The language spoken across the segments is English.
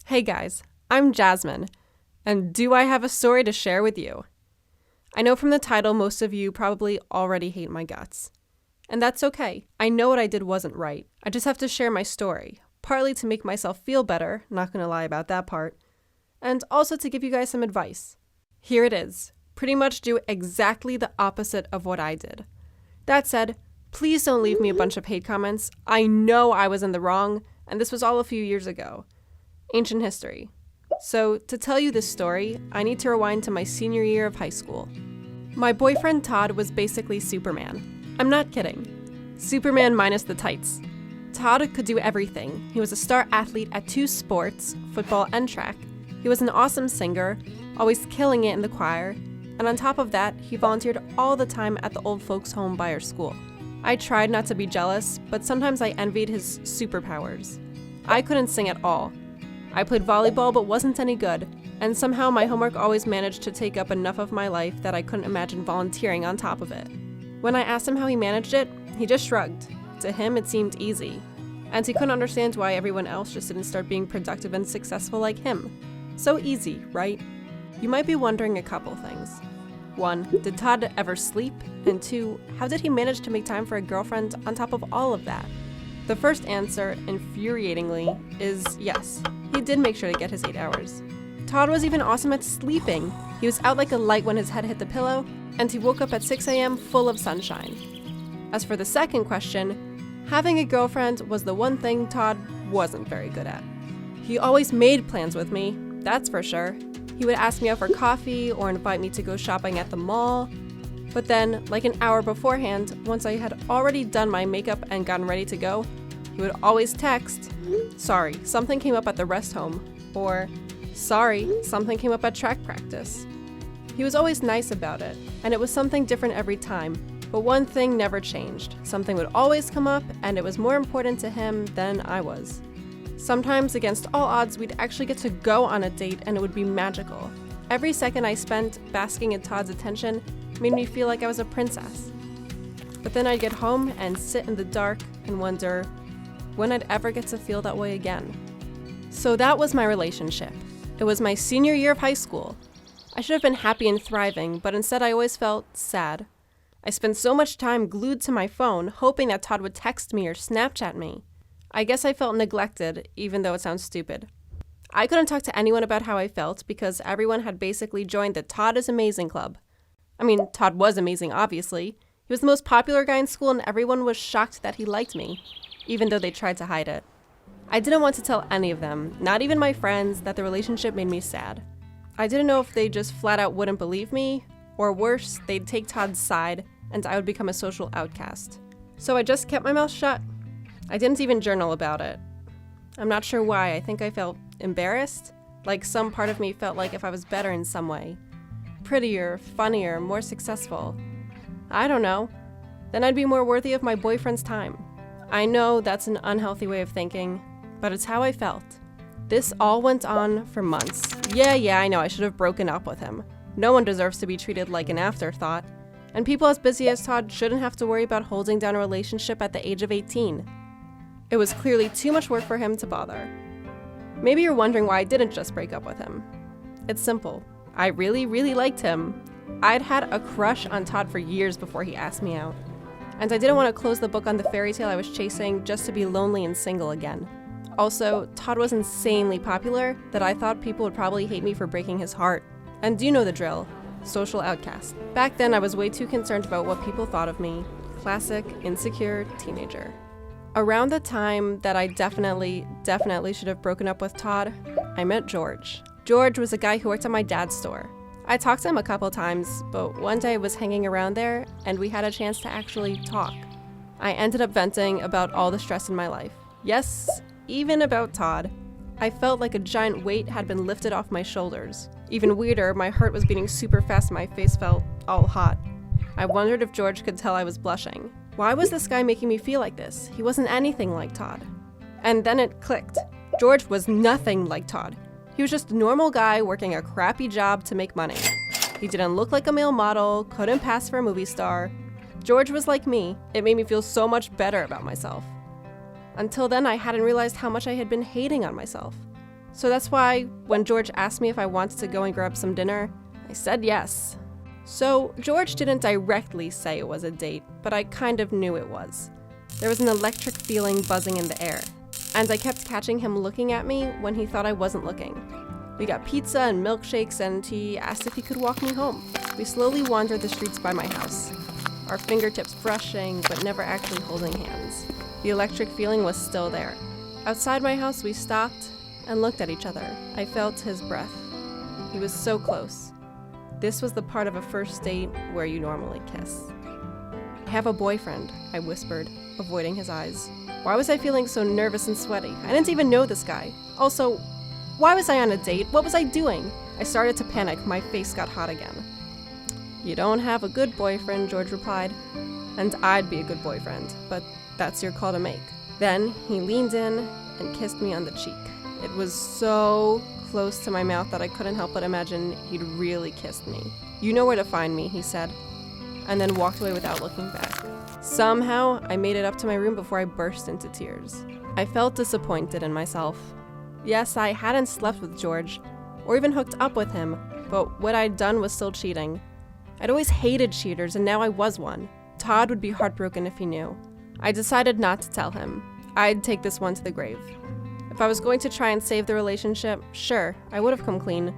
Hey guys, I'm Jasmine, and do I have a story to share with you? I know from the title most of you probably already hate my guts. And that's okay. I know what I did wasn't right. I just have to share my story, partly to make myself feel better, not gonna lie about that part, and also to give you guys some advice. Here it is. Pretty much do exactly the opposite of what I did. That said, please don't leave me a bunch of hate comments. I know I was in the wrong, and this was all a few years ago. Ancient history. So, to tell you this story, I need to rewind to my senior year of high school. My boyfriend Todd was basically Superman. I'm not kidding. Superman minus the tights. Todd could do everything. He was a star athlete at 2 sports, football and track. He was an awesome singer, always killing it in the choir, and on top of that, he volunteered all the time at the old folks' home by our school. I tried not to be jealous, but sometimes I envied his superpowers. I couldn't sing at all. I played volleyball but wasn't any good, and somehow my homework always managed to take up enough of my life that I couldn't imagine volunteering on top of it. When I asked him how he managed it, he just shrugged. To him, it seemed easy, and he couldn't understand why everyone else just didn't start being productive and successful like him. So easy, right? You might be wondering a couple things. 1, did Todd ever sleep? And 2, how did he manage to make time for a girlfriend on top of all of that? The first answer, infuriatingly, is yes. He did make sure to get his 8 hours. Todd was even awesome at sleeping. He was out like a light when his head hit the pillow, and he woke up at 6 a.m. full of sunshine. As for the second question, having a girlfriend was the one thing Todd wasn't very good at. He always made plans with me, that's for sure. He would ask me out for coffee or invite me to go shopping at the mall. But then, like an hour beforehand, once I had already done my makeup and gotten ready to go, he would always text, "Sorry, something came up at the rest home," or "Sorry, something came up at track practice." He was always nice about it, and it was something different every time, but one thing never changed. Something would always come up, and it was more important to him than I was. Sometimes, against all odds, we'd actually get to go on a date, and it would be magical. Every second I spent basking in Todd's attention made me feel like I was a princess. But then I'd get home and sit in the dark and wonder when I'd ever get to feel that way again. So that was my relationship. It was my senior year of high school. I should have been happy and thriving, but instead I always felt sad. I spent so much time glued to my phone, hoping that Todd would text me or Snapchat me. I guess I felt neglected, even though it sounds stupid. I couldn't talk to anyone about how I felt because everyone had basically joined the Todd is Amazing club. I mean, Todd was amazing, obviously. He was the most popular guy in school and everyone was shocked that he liked me, even though they tried to hide it. I didn't want to tell any of them, not even my friends, that the relationship made me sad. I didn't know if they just flat out wouldn't believe me, or worse, they'd take Todd's side and I would become a social outcast. So I just kept my mouth shut. I didn't even journal about it. I'm not sure why. I think I felt embarrassed, like some part of me felt like if I was better in some way. Prettier, funnier, more successful. I don't know. Then I'd be more worthy of my boyfriend's time. I know that's an unhealthy way of thinking, but it's how I felt. This all went on for months. Yeah, I know I should have broken up with him. No one deserves to be treated like an afterthought. And people as busy as Todd shouldn't have to worry about holding down a relationship at the age of 18. It was clearly too much work for him to bother. Maybe you're wondering why I didn't just break up with him. It's simple. I really liked him. I'd had a crush on Todd for years before he asked me out. And I didn't want to close the book on the fairy tale I was chasing just to be lonely and single again. Also, Todd was insanely popular that I thought people would probably hate me for breaking his heart. And you know the drill. Social outcast. Back then, I was way too concerned about what people thought of me. Classic, insecure teenager. Around the time that I definitely should have broken up with Todd, I met George. George was a guy who worked at my dad's store. I talked to him a couple times, but one day I was hanging around there and we had a chance to actually talk. I ended up venting about all the stress in my life. Yes, even about Todd. I felt like a giant weight had been lifted off my shoulders. Even weirder, my heart was beating super fast and my face felt all hot. I wondered if George could tell I was blushing. Why was this guy making me feel like this? He wasn't anything like Todd. And then it clicked. George was nothing like Todd. He was just a normal guy working a crappy job to make money. He didn't look like a male model, couldn't pass for a movie star. George was like me. It made me feel so much better about myself. Until then, I hadn't realized how much I had been hating on myself. So that's why when George asked me if I wanted to go and grab some dinner, I said yes. So George didn't directly say it was a date, but I kind of knew it was. There was an electric feeling buzzing in the air, and I kept catching him looking at me when he thought I wasn't looking. We got pizza and milkshakes, and he asked if he could walk me home. We slowly wandered the streets by my house, our fingertips brushing, but never actually holding hands. The electric feeling was still there. Outside my house, we stopped and looked at each other. I felt his breath. He was so close. This was the part of a first date where you normally kiss. I have a boyfriend, I whispered, avoiding his eyes. Why was I feeling so nervous and sweaty? I didn't even know this guy. Also, why was I on a date? What was I doing? I started to panic. My face got hot again. You don't have a good boyfriend, George replied. And I'd be a good boyfriend, but that's your call to make. Then he leaned in and kissed me on the cheek. It was so close to my mouth that I couldn't help but imagine he'd really kissed me. You know where to find me, he said, and then walked away without looking back. Somehow, I made it up to my room before I burst into tears. I felt disappointed in myself. Yes, I hadn't slept with George, or even hooked up with him, but what I'd done was still cheating. I'd always hated cheaters, and now I was one. Todd would be heartbroken if he knew. I decided not to tell him. I'd take this one to the grave. If I was going to try and save the relationship, sure, I would have come clean,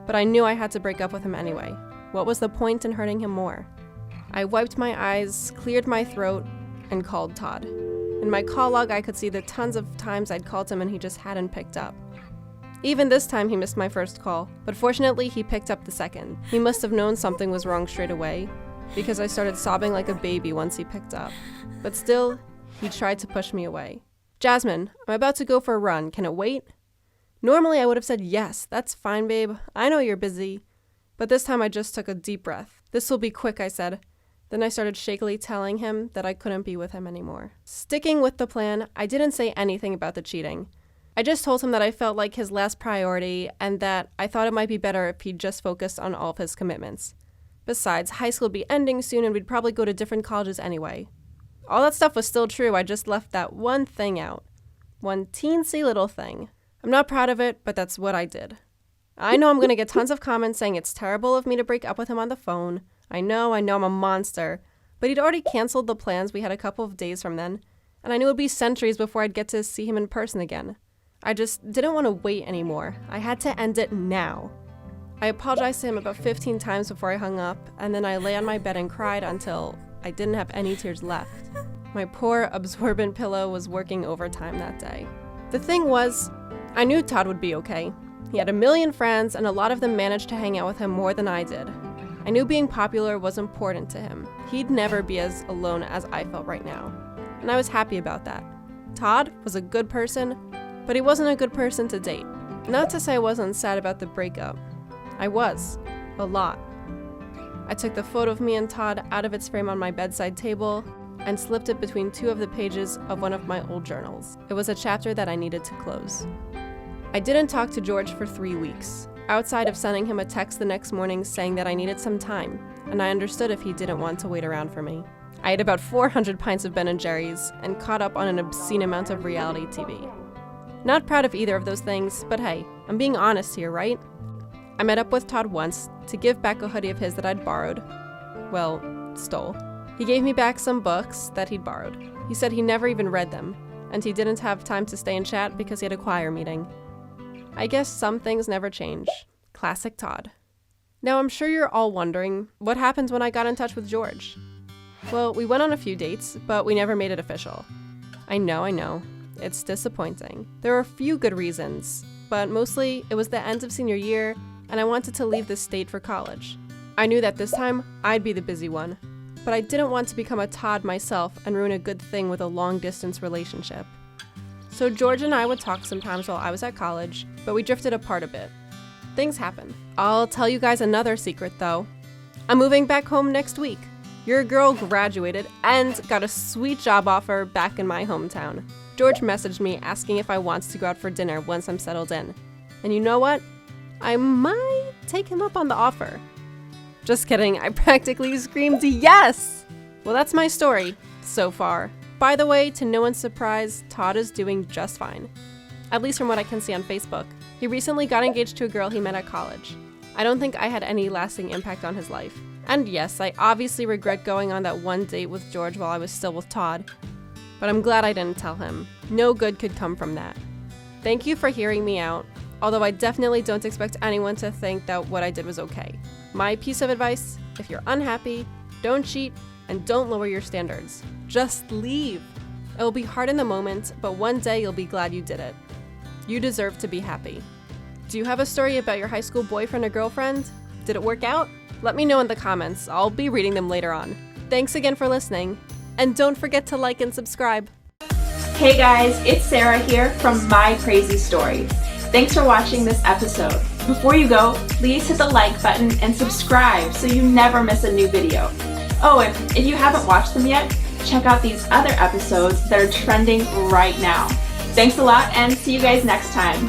but I knew I had to break up with him anyway. What was the point in hurting him more? I wiped my eyes, cleared my throat, and called Todd. In my call log, I could see the tons of times I'd called him and he just hadn't picked up. Even this time, he missed my first call, but fortunately, he picked up the second. He must have known something was wrong straight away, because I started sobbing like a baby once he picked up. But still, he tried to push me away. Jasmine, I'm about to go for a run. Can it wait? Normally, I would have said, yes, that's fine, babe. I know you're busy. But this time, I just took a deep breath. This will be quick, I said. Then I started shakily telling him that I couldn't be with him anymore. Sticking with the plan, I didn't say anything about the cheating. I just told him that I felt like his last priority and that I thought it might be better if he'd just focused on all of his commitments. Besides, high school would be ending soon and we'd probably go to different colleges anyway. All that stuff was still true, I just left that one thing out. One teensy little thing. I'm not proud of it, but that's what I did. I know I'm going to get tons of comments saying it's terrible of me to break up with him on the phone. I know I'm a monster. But he'd already canceled the plans we had a couple of days from then, and I knew it would be centuries before I'd get to see him in person again. I just didn't want to wait anymore. I had to end it now. I apologized to him about 15 times before I hung up, and then I lay on my bed and cried until I didn't have any tears left. My poor, absorbent pillow was working overtime that day. The thing was, I knew Todd would be okay. He had a million friends, and a lot of them managed to hang out with him more than I did. I knew being popular was important to him. He'd never be as alone as I felt right now, and I was happy about that. Todd was a good person, but he wasn't a good person to date. Not to say I wasn't sad about the breakup. I was. A lot. I took the photo of me and Todd out of its frame on my bedside table and slipped it between two of the pages of one of my old journals. It was a chapter that I needed to close. I didn't talk to George for 3 weeks, outside of sending him a text the next morning saying that I needed some time, and I understood if he didn't want to wait around for me. I ate about 400 pints of Ben & Jerry's and caught up on an obscene amount of reality TV. Not proud of either of those things, but hey, I'm being honest here, right? I met up with Todd once to give back a hoodie of his that I'd borrowed. Well, stole. He gave me back some books that he'd borrowed. He said he never even read them, and he didn't have time to stay and chat because he had a choir meeting. I guess some things never change. Classic Todd. Now I'm sure you're all wondering, what happened when I got in touch with George? Well, we went on a few dates, but we never made it official. I know. It's disappointing. There are a few good reasons, but mostly it was the end of senior year, and I wanted to leave the state for college. I knew that this time I'd be the busy one, but I didn't want to become a Todd myself and ruin a good thing with a long-distance relationship. So George and I would talk sometimes while I was at college, but we drifted apart a bit. Things happen. I'll tell you guys another secret though. I'm moving back home next week. Your girl graduated and got a sweet job offer back in my hometown. George messaged me asking if I wanted to go out for dinner once I'm settled in. And you know what? I might take him up on the offer. Just kidding, I practically screamed yes! Well, that's my story, so far. By the way, to no one's surprise, Todd is doing just fine. At least from what I can see on Facebook. He recently got engaged to a girl he met at college. I don't think I had any lasting impact on his life. And yes, I obviously regret going on that one date with George while I was still with Todd. But I'm glad I didn't tell him. No good could come from that. Thank you for hearing me out, although I definitely don't expect anyone to think that what I did was okay. My piece of advice, if you're unhappy, don't cheat and don't lower your standards. Just leave. It will be hard in the moment, but one day you'll be glad you did it. You deserve to be happy. Do you have a story about your high school boyfriend or girlfriend? Did it work out? Let me know in the comments. I'll be reading them later on. Thanks again for listening, and don't forget to like and subscribe. Hey guys, it's Sarah here from My Crazy Story. Thanks for watching this episode. Before you go, please hit the like button and subscribe so you never miss a new video. Oh, and if you haven't watched them yet, check out these other episodes that are trending right now. Thanks a lot and see you guys next time.